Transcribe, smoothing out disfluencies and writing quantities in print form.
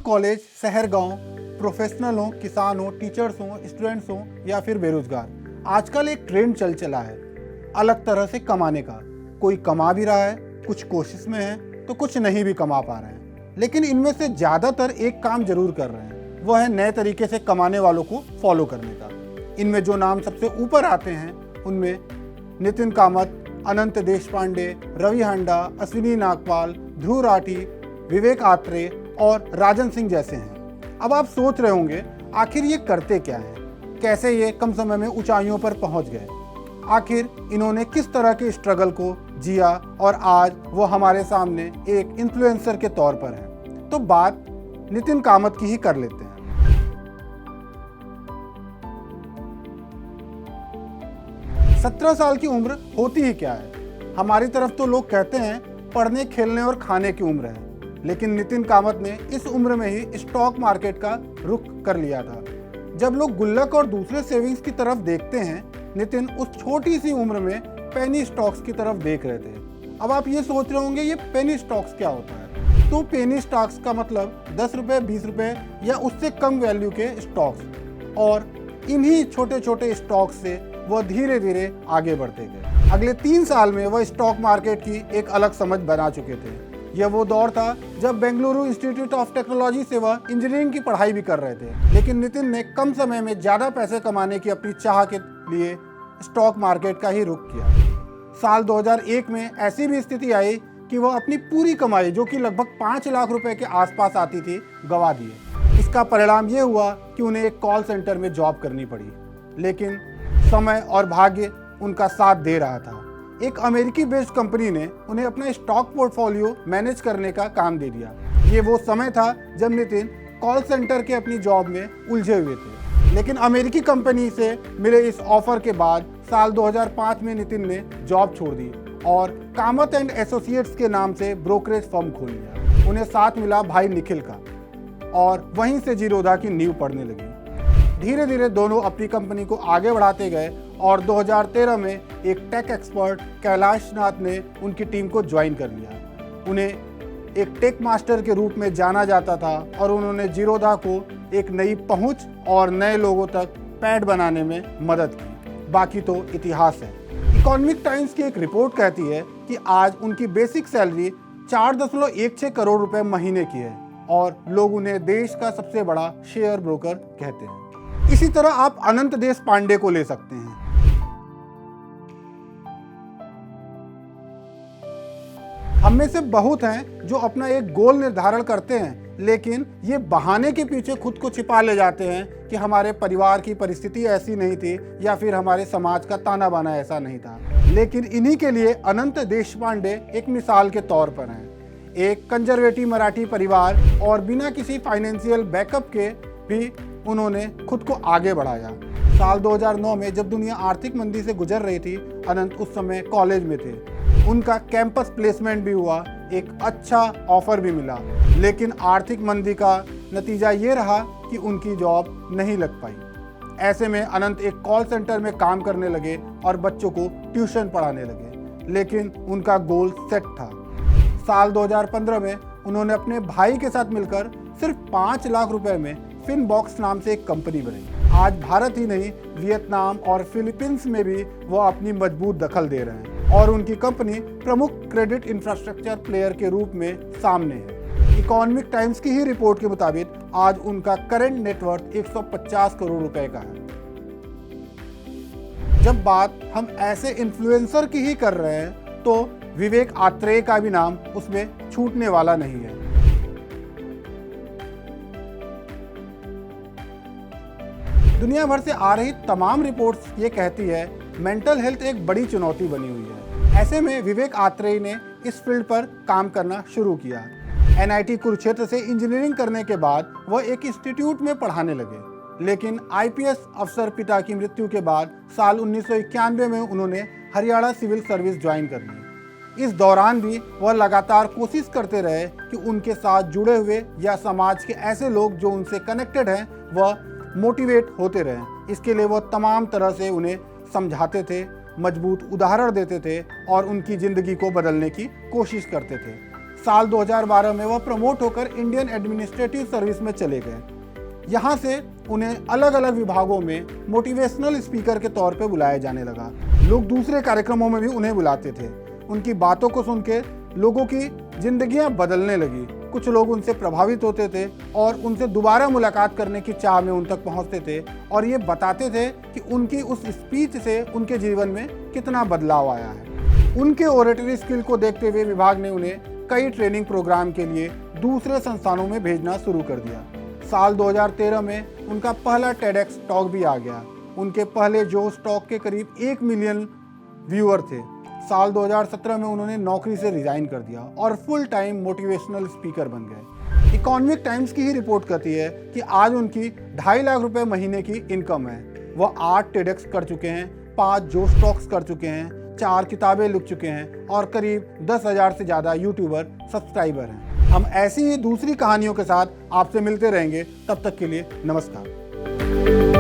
College, शहर गांव, professional हो, किसान हो, टीचर्स हो, स्टूडेंट्स हो या फिर बेरोजगार, आजकल एक ट्रेंड चल चला है अलग तरह से कमाने का। कोई कमा भी रहा है, कुछ कोशिश में है तो कुछ नहीं भी कमा पा रहे हैं, लेकिन इनमें से ज़्यादातर एक काम जरूर कर रहे हैं, वह है नए तरीके से कमाने वालों को फॉलो करने का। इनमें जो नाम सबसे ऊपर आते हैं उनमें नितिन कामत, अनंत देशपांडे, रवि हांडा, अश्विनी नागपाल, ध्रुव राठी, विवेक आत्रेय और राजन सिंह जैसे हैं। अब आप सोच रहे होंगे आखिर ये करते क्या हैं, कैसे ये कम समय में ऊंचाइयों पर पहुंच गए, आखिर इन्होंने किस तरह के स्ट्रगल को जिया और आज वो हमारे सामने एक इन्फ्लुएंसर के तौर पर है। तो बात नितिन कामत की ही कर लेते हैं। सत्रह साल की उम्र होती ही क्या है, हमारी तरफ तो लोग कहते हैं पढ़ने, खेलने और खाने की उम्र है, लेकिन नितिन कामत ने इस उम्र में ही स्टॉक मार्केट का रुख कर लिया था। जब लोग गुल्लक और दूसरे सेविंग्स की तरफ देखते हैं, नितिन उस छोटी सी उम्र में पेनी स्टॉक्स की तरफ देख रहे थे। अब आप ये सोच रहे होंगे ये पेनी स्टॉक्स क्या होता है। तो पेनी स्टॉक्स का मतलब 10 रुपए, 20 रुपए या उससे कम वैल्यू के स्टॉक्स, और इन्हीं छोटे छोटे स्टॉक्स से वह धीरे धीरे आगे बढ़ते गए। अगले 3 साल में वह स्टॉक मार्केट की एक अलग समझ बना चुके थे। यह वो दौर था जब बेंगलुरु इंस्टीट्यूट ऑफ टेक्नोलॉजी से वह इंजीनियरिंग की पढ़ाई भी कर रहे थे, लेकिन नितिन ने कम समय में ज़्यादा पैसे कमाने की अपनी चाह के लिए स्टॉक मार्केट का ही रुख किया। साल 2001 में ऐसी भी स्थिति आई कि वह अपनी पूरी कमाई, जो कि लगभग 5 लाख रुपए के आसपास आती थी, गंवा दिए। इसका परिणाम ये हुआ कि उन्हें एक कॉल सेंटर में जॉब करनी पड़ी, लेकिन समय और भाग्य उनका साथ दे रहा था। एक अमेरिकी बेस्ड कंपनी ने उन्हें अपना स्टॉक पोर्टफोलियो मैनेज करने का काम दे दिया। ये वो समय था जब नितिन कॉल सेंटर के अपनी जॉब में उलझे हुए थे, लेकिन अमेरिकी कंपनी से मिले इस ऑफर के बाद साल 2005 में नितिन ने जॉब छोड़ दी और कामत एंड एसोसिएट्स के नाम से ब्रोकरेज फर्म खोल लिया। उन्हें साथ मिला भाई निखिल का, और वहीं से जीरोधा की नींव पड़ने लगी। धीरे धीरे दोनों अपनी कंपनी को आगे बढ़ाते गए और 2013 में एक टेक एक्सपर्ट कैलाश नाथ ने उनकी टीम को ज्वाइन कर लिया। उन्हें एक टेक मास्टर के रूप में जाना जाता था और उन्होंने जीरोधा को एक नई पहुंच और नए लोगों तक पैड बनाने में मदद की। बाकी तो इतिहास है। इकोनॉमिक टाइम्स की एक रिपोर्ट कहती है कि आज उनकी बेसिक सैलरी 4.16 करोड़ रुपए महीने की है और लोग उन्हें देश का सबसे बड़ा शेयर ब्रोकर कहते हैं। इसी तरह आप अनंत देशपांडे को ले सकते हैं। हम में से बहुत हैं जो अपना एक गोल निर्धारण करते हैं, लेकिन ये बहाने के पीछे खुद को छिपा ले जाते हैं कि हमारे परिवार की परिस्थिति ऐसी नहीं थी या फिर हमारे समाज का ताना बाना ऐसा नहीं था। लेकिन इन्हीं के लिए अनंत देशपांडे एक मिसाल के तौर पर हैं। एक कंजर्वेटिव मराठी परिवार और बिना किसी फाइनेंशियल बैकअप के भी उन्होंने खुद को आगे बढ़ाया। साल 2009 में जब दुनिया आर्थिक मंदी से गुजर रही थी, अनंत उस समय कॉलेज में थे। उनका कैंपस प्लेसमेंट भी हुआ, एक अच्छा ऑफर भी मिला, लेकिन आर्थिक मंदी का नतीजा ये रहा कि उनकी जॉब नहीं लग पाई। ऐसे में अनंत एक कॉल सेंटर में काम करने लगे और बच्चों को ट्यूशन पढ़ाने लगे, लेकिन उनका गोल सेट था। साल 2015 में उन्होंने अपने भाई के साथ मिलकर सिर्फ 5 लाख रुपए में फिनबॉक्स नाम से एक कंपनी बनाई। आज भारत ही नहीं, वियतनाम और फिलीपींस में भी वो अपनी मजबूत दखल दे रहे हैं और उनकी कंपनी प्रमुख क्रेडिट इंफ्रास्ट्रक्चर प्लेयर के रूप में सामने है। इकोनॉमिक टाइम्स की ही रिपोर्ट के मुताबिक आज उनका करंट नेटवर्थ 150 करोड़ रुपए का है। जब बात हम ऐसे इन्फ्लुएंसर की ही कर रहे हैं, तो विवेक आत्रेय का भी नाम उसमें छूटने वाला नहीं है। दुनिया भर से आ रही तमाम रिपोर्ट्स ये कहती है मेंटल हेल्थ एक बड़ी चुनौती बनी हुई है। ऐसे में विवेक आत्रेय ने इस फील्ड पर काम करना शुरू किया। NIT कुरुक्षेत्र से इंजीनियरिंग करने के बाद वह एक इंस्टीट्यूट में पढ़ाने लगे, लेकिन IPS अफसर पिता की मृत्यु के बाद साल 1991 में उन्होंने हरियाणा सिविल सर्विस ज्वाइन कर ली। इस दौरान भी वह लगातार कोशिश करते रहे कि उनके साथ जुड़े हुए या समाज के ऐसे लोग जो उनसे कनेक्टेड हैं वह मोटिवेट होते रहें। इसके लिए वो तमाम तरह से उन्हें समझाते थे, मजबूत उदाहरण देते थे और उनकी ज़िंदगी को बदलने की कोशिश करते थे। साल 2012 में वह प्रमोट होकर इंडियन एडमिनिस्ट्रेटिव सर्विस में चले गए। यहाँ से उन्हें अलग अलग विभागों में मोटिवेशनल स्पीकर के तौर पे बुलाया जाने लगा। लोग दूसरे कार्यक्रमों में भी उन्हें बुलाते थे। उनकी बातों को सुन के लोगों की जिंदगियां बदलने लगी। कुछ लोग उनसे प्रभावित होते थे और उनसे दोबारा मुलाकात करने की चाह में उन तक पहुंचते थे और ये बताते थे कि उनकी उस स्पीच से उनके जीवन में कितना बदलाव आया है। उनके ओरेटरी स्किल को देखते हुए विभाग ने उन्हें कई ट्रेनिंग प्रोग्राम के लिए दूसरे संस्थानों में भेजना शुरू कर दिया। साल 2013 में उनका पहला टेडएक्स टॉक भी आ गया। उनके पहले जोश टॉक के करीब 1 मिलियन व्यूअर थे। साल 2017 में उन्होंने नौकरी से रिजाइन कर दिया और फुल टाइम मोटिवेशनल स्पीकर बन गए। इकोनॉमिक टाइम्स की ही रिपोर्ट करती है कि आज उनकी 2.5 लाख रुपए महीने की इनकम है। वह 8 टेडएक्स कर चुके हैं, 5 जोश टॉक्स कर चुके हैं, 4 किताबें लिख चुके हैं और करीब 10,000 से ज़्यादा यूट्यूबर सब्सक्राइबर हैं। हम ऐसी ही दूसरी कहानियों के साथ आपसे मिलते रहेंगे। तब तक के लिए नमस्कार।